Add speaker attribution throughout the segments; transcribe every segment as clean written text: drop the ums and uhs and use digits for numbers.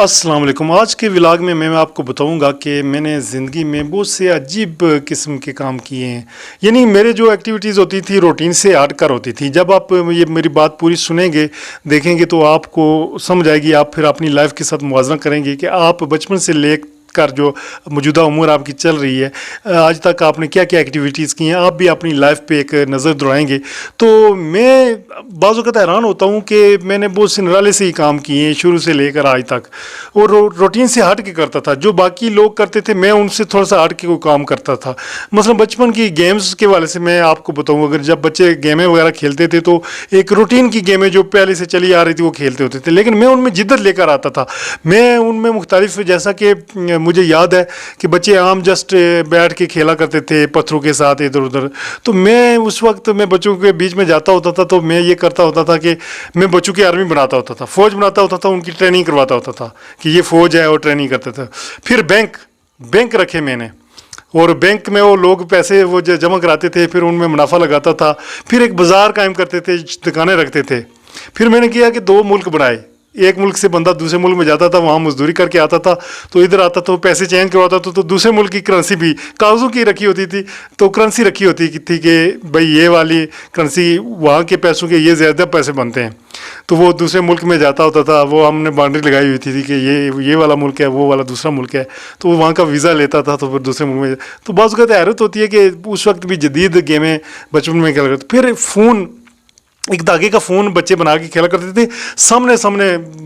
Speaker 1: السلام علیکم. آج کے ولاگ میں آپ کو بتاؤں گا کہ میں نے زندگی میں بہت سے عجیب قسم کے کام کیے ہیں. یعنی میرے جو ایکٹیویٹیز ہوتی تھی روٹین سے ہٹ کر ہوتی تھی. جب آپ یہ میری بات پوری سنیں گے دیکھیں گے تو آپ کو سمجھ آئے گی. آپ پھر اپنی لائف کے ساتھ موازنہ کریں گے کہ آپ بچپن سے لے کر جو موجودہ عمر آپ کی چل رہی ہے آج تک آپ نے کیا کیا ایکٹیویٹیز کی ہیں. آپ بھی اپنی لائف پہ ایک نظر دوڑائیں گے. تو میں بعض اوقات حیران ہوتا ہوں کہ میں نے بہت سے نرالے سے ہی کام کیے ہیں شروع سے لے کر آج تک, اور روٹین سے ہٹ کے کرتا تھا. جو باقی لوگ کرتے تھے میں ان سے تھوڑا سا ہٹ کے کوئی کام کرتا تھا. مثلا بچپن کی گیمز کے والے سے میں آپ کو بتاؤں, اگر جب بچے گیمیں وغیرہ کھیلتے تھے تو ایک روٹین کی گیمیں جو پہلے سے چلی آ رہی تھی وہ کھیلتے ہوتے تھے, لیکن میں ان میں جدت لے کر آتا تھا. میں ان میں مختلف, جیسا کہ مجھے یاد ہے کہ بچے عام جسٹ بیٹھ کے کھیلا کرتے تھے پتھروں کے ساتھ ادھر ادھر, تو میں اس وقت میں بچوں کے بیچ میں جاتا ہوتا تھا تو میں یہ کرتا ہوتا تھا کہ میں بچوں کی آرمی بناتا ہوتا تھا, فوج بناتا ہوتا تھا, ان کی ٹریننگ کرواتا ہوتا تھا کہ یہ فوج ہے اور ٹریننگ کرتے تھے. پھر بینک رکھے میں نے, اور بینک میں وہ لوگ پیسے وہ جمع کراتے تھے, پھر ان میں منافع لگاتا تھا. پھر ایک بازار قائم کرتے تھے, دکانیں رکھتے تھے. پھر میں نے کیا کہ 2 ملک بنائے. ایک ملک سے بندہ دوسرے ملک میں جاتا تھا, وہاں مزدوری کر کے آتا تھا, تو ادھر آتا تو پیسے چینج کرواتا تھا, تو دوسرے ملک کی کرنسی بھی کاغذوں کی رکھی ہوتی تھی. تو کرنسی رکھی ہوتی تھی کہ بھائی یہ والی کرنسی وہاں کے پیسوں کے یہ زیادہ پیسے بنتے ہیں. تو وہ دوسرے ملک میں جاتا ہوتا تھا, وہ ہم نے باؤنڈری لگائی ہوئی تھی کہ یہ والا ملک ہے, وہ والا دوسرا ملک ہے, تو وہ وہاں کا ویزا لیتا تھا. تو پھر دوسرے ملک میں, تو بعض اوقات حیرت ہوتی ہے کہ اس وقت بھی جدید گیمیں بچپن میں کھیلا کرتے. پھر فون, ایک دھاگے کا فون بچے بنا کے کھیلا کرتے تھے, سامنے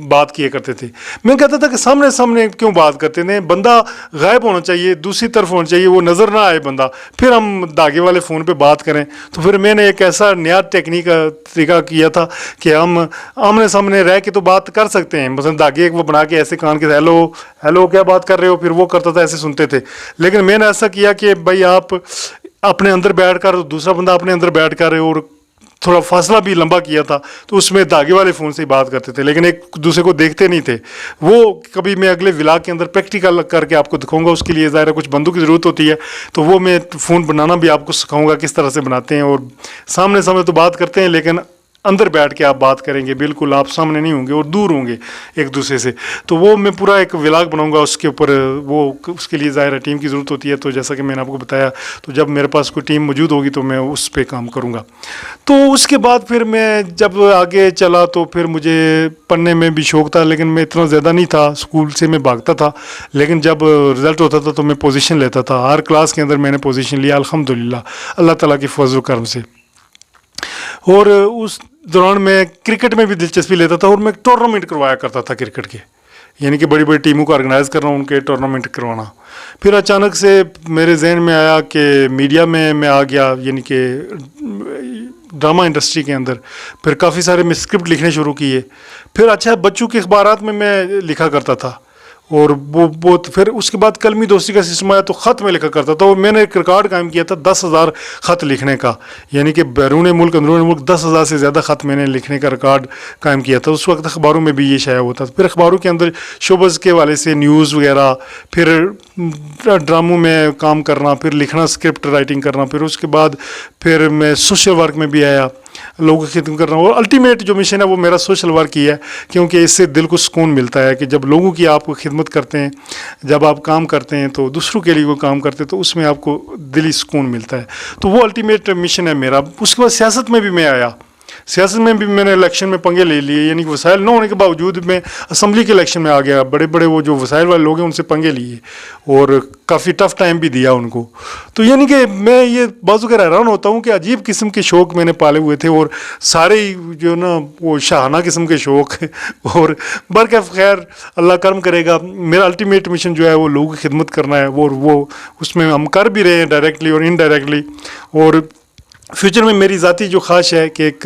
Speaker 1: بات کیا کرتے تھے. میں کہتا تھا کہ سامنے کیوں بات کرتے ہیں, بندہ غائب ہونا چاہیے, دوسری طرف ہونا چاہیے, وہ نظر نہ آئے بندہ, پھر ہم دھاگے والے فون پہ بات کریں. تو پھر میں نے ایک ایسا نیا ٹیکنیک طریقہ کیا تھا کہ ہم آمنے سامنے رہ کے تو بات کر سکتے ہیں. مثلا دھاگے وہ بنا کے ایسے کان کے ہیلو کیا بات کر رہے ہو, پھر وہ کرتا تھا, ایسے سنتے تھے. لیکن میں نے ایسا کیا کہ بھائی آپ اپنے اندر بیٹھ کر, دوسرا بندہ اپنے اندر بیٹھ کر, اور تھوڑا فاصلہ بھی لمبا کیا تھا, تو اس میں دھاگے والے فون سے ہی بات کرتے تھے, لیکن ایک دوسرے کو دیکھتے نہیں تھے. وہ کبھی میں اگلے ولاگ کے اندر پریکٹیکل کر کے آپ کو دکھاؤں گا. اس کے لیے ظاہر ہے کچھ بندوں کی ضرورت ہوتی ہے, تو وہ میں فون بنانا بھی آپ کو سکھاؤں گا کس طرح سے بناتے ہیں. اور سامنے تو بات کرتے ہیں, لیکن اندر بیٹھ کے آپ بات کریں گے, بالکل آپ سامنے نہیں ہوں گے اور دور ہوں گے ایک دوسرے سے. تو وہ میں پورا ایک ولاگ بناؤں گا اس کے اوپر. وہ اس کے لیے ظاہر ہے ٹیم کی ضرورت ہوتی ہے, تو جیسا کہ میں نے آپ کو بتایا, تو جب میرے پاس کوئی ٹیم موجود ہوگی تو میں اس پہ کام کروں گا. تو اس کے بعد پھر میں جب آگے چلا تو پھر مجھے پڑھنے میں بھی شوق تھا, لیکن میں اتنا زیادہ نہیں تھا. اسکول سے میں بھاگتا تھا, لیکن جب رزلٹ ہوتا تھا تو میں پوزیشن لیتا تھا. ہر کلاس کے اندر میں نے پوزیشن لیا الحمدللہ, اللہ تعالیٰ کی فضل و کرم سے. اور اس دوران میں کرکٹ میں بھی دلچسپی لیتا تھا, اور میں ٹورنامنٹ کروایا کرتا تھا کرکٹ کے, یعنی کہ بڑی ٹیموں کو آرگنائز کرنا, ان کے ٹورنامنٹ کروانا. پھر اچانک سے میرے ذہن میں آیا کہ میڈیا میں آ گیا, یعنی کہ ڈرامہ انڈسٹری کے اندر. پھر کافی سارے میں اسکرپٹ لکھنے شروع کیے. پھر اچھا بچوں کے اخبارات میں لکھا کرتا تھا, اور وہ بہت. پھر اس کے بعد قلمی دوستی کا سسٹم آیا تو خط میں لکھا کرتا تھا, اور میں نے ایک ریکارڈ قائم کیا تھا 10,000 خط لکھنے کا, یعنی کہ بیرون ملک اندرون ملک 10,000 سے زیادہ خط میں نے لکھنے کا ریکارڈ قائم کیا تھا. اس وقت اخباروں میں بھی یہ شائع ہوتا تھا. پھر اخباروں کے اندر شعبز کے والے سے نیوز وغیرہ, پھر ڈراموں میں کام کرنا, پھر لکھنا, اسکرپٹ رائٹنگ کرنا. پھر اس کے بعد پھر میں سوشل ورک میں بھی آیا, لوگوں کی خدمت کرنا. اور الٹیمیٹ جو مشن ہے وہ میرا سوشل ورک ہی ہے, کیونکہ اس سے دل کو سکون ملتا ہے کہ جب لوگوں کی آپ کو خدمت کرتے ہیں, جب آپ کام کرتے ہیں تو دوسروں کے لیے وہ کام کرتے ہیں, تو اس میں آپ کو دلی سکون ملتا ہے. تو وہ الٹیمیٹ مشن ہے میرا. اس کے بعد سیاست میں بھی میں آیا. سیاست میں بھی میں نے الیکشن میں پنگے لے لیے, یعنی کہ وسائل نہ ہونے کے باوجود میں اسمبلی کے الیکشن میں آ گیا. بڑے وہ جو وسائل والے لوگ ہیں ان سے پنگے لیے, اور کافی ٹف ٹائم بھی دیا ان کو. تو یعنی کہ میں یہ بازو کا حیران ہوتا ہوں کہ عجیب قسم کے شوق میں نے پالے ہوئے تھے, اور سارے جو نا وہ شاہانہ قسم کے شوق. اور برکہ خیر اللہ کرم کرے گا. میرا الٹیمیٹ مشن جو ہے وہ لوگوں کی خدمت کرنا ہے, اور وہ اس میں ہم کر بھی رہے ہیں ڈائریکٹلی اور انڈائریکٹلی. اور فیوچر میں میری ذاتی جو خواہش ہے کہ ایک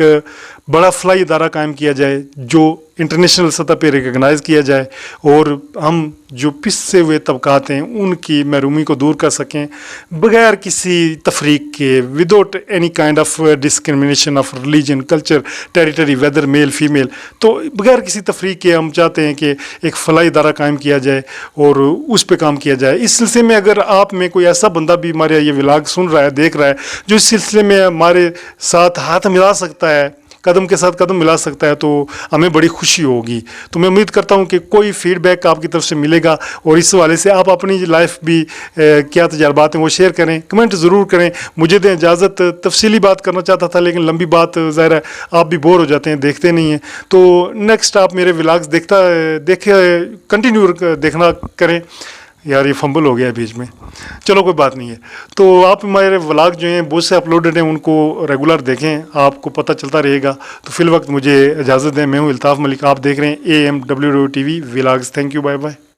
Speaker 1: بڑا فلائی ادارہ قائم کیا جائے جو انٹرنیشنل سطح پہ ریکگنائز کیا جائے, اور ہم جو پسے ہوئے طبقات ہیں ان کی محرومی کو دور کر سکیں بغیر کسی تفریق کے, without any kind of discrimination of religion, culture, territory, whether, male, female. تو بغیر کسی تفریق کے ہم چاہتے ہیں کہ ایک فلائی ادارہ قائم کیا جائے اور اس پہ کام کیا جائے. اس سلسلے میں اگر آپ میں کوئی ایسا بندہ بھی ہمارے یہ ولاگ سن رہا ہے, دیکھ رہا ہے, جو اس سلسلے میں ہمارے ساتھ ہاتھ ملا سکتا ہے, قدم کے ساتھ قدم ملا سکتا ہے تو ہمیں بڑی خوشی ہوگی. تو میں امید کرتا ہوں کہ کوئی فیڈ بیک آپ کی طرف سے ملے گا اور اس حوالے سے آپ اپنی لائف بھی کیا تجربات ہیں وہ شیئر کریں, کمنٹ ضرور کریں. مجھے دیں اجازت, تفصیلی بات کرنا چاہتا تھا لیکن لمبی بات ظاہر ہے آپ بھی بور ہو جاتے ہیں, دیکھتے نہیں ہیں. تو نیکسٹ آپ میرے ولاگز دیکھے کنٹینیو دیکھنا کریں. یار یہ فمبل ہو گیا بیچ میں, چلو کوئی بات نہیں ہے. تو آپ ہمارے ولاگ جو ہیں بہت سے اپلوڈڈ ہیں, ان کو ریگولر دیکھیں, آپ کو پتہ چلتا رہے گا. تو فی الوقت مجھے اجازت دیں, میں ہوں الطاف ملک, آپ دیکھ رہے ہیں AMWW TV vlogs. Thank you, bye bye.